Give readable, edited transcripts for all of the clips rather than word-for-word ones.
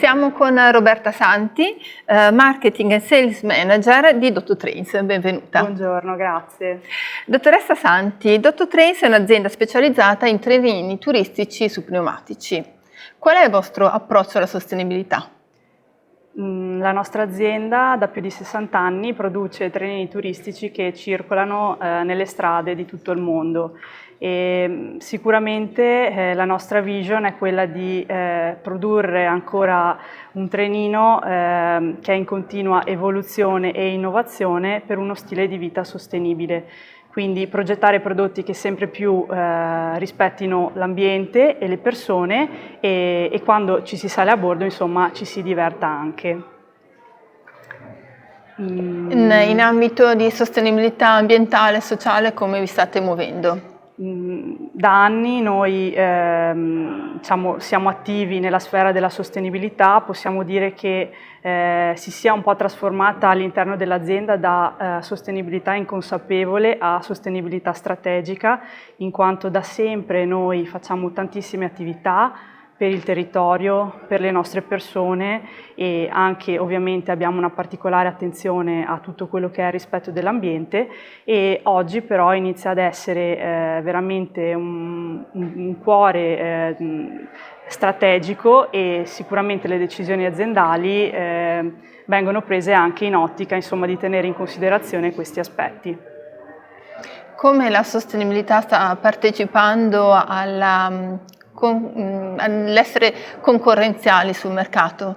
Siamo con Roberta Santi, Marketing and Sales Manager di Dottotrains. Benvenuta. Buongiorno, grazie. Dottoressa Santi, Dottotrains è un'azienda specializzata in trenini turistici su pneumatici. Qual è il vostro approccio alla sostenibilità? La nostra azienda da più di 60 anni produce trenini turistici che circolano nelle strade di tutto il mondo e sicuramente la nostra vision è quella di produrre ancora un trenino che è in continua evoluzione e innovazione per uno stile di vita sostenibile. Quindi progettare prodotti che sempre più rispettino l'ambiente e le persone e quando ci si sale a bordo, insomma, ci si diverta anche. In ambito di sostenibilità ambientale e sociale come vi state muovendo? Da anni noi siamo attivi nella sfera della sostenibilità, possiamo dire che si sia un po' trasformata all'interno dell'azienda da sostenibilità inconsapevole a sostenibilità strategica, in quanto da sempre noi facciamo tantissime attività per il territorio, per le nostre persone e anche ovviamente abbiamo una particolare attenzione a tutto quello che è il rispetto dell'ambiente e oggi però inizia ad essere veramente un cuore strategico e sicuramente le decisioni aziendali vengono prese anche in ottica, insomma, di tenere in considerazione questi aspetti. Come la sostenibilità sta partecipando all'essere concorrenziali sul mercato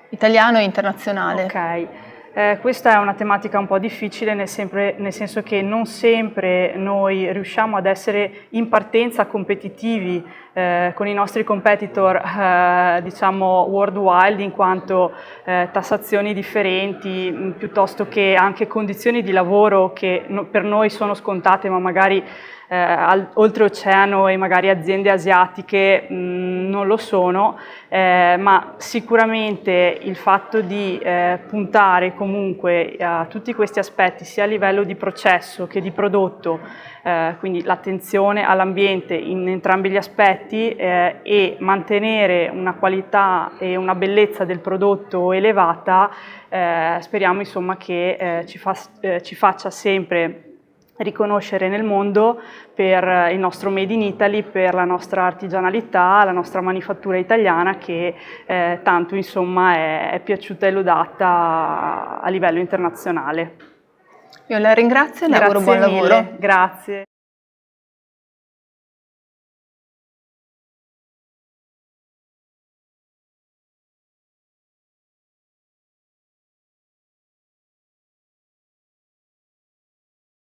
italiano e internazionale? Ok. Questa è una tematica un po' difficile nel senso che non sempre noi riusciamo ad essere in partenza competitivi con i nostri competitor diciamo worldwide, in quanto tassazioni differenti piuttosto che anche condizioni di lavoro che per noi sono scontate ma magari oltreoceano e magari aziende asiatiche non lo sono, ma sicuramente il fatto di puntare comunque a tutti questi aspetti sia a livello di processo che di prodotto, quindi l'attenzione all'ambiente in entrambi gli aspetti e mantenere una qualità e una bellezza del prodotto elevata, speriamo insomma che ci faccia sempre riconoscere nel mondo per il nostro Made in Italy, per la nostra artigianalità, la nostra manifattura italiana che tanto insomma è piaciuta e lodata a livello internazionale. Io la ringrazio e le auguro buon lavoro. Grazie.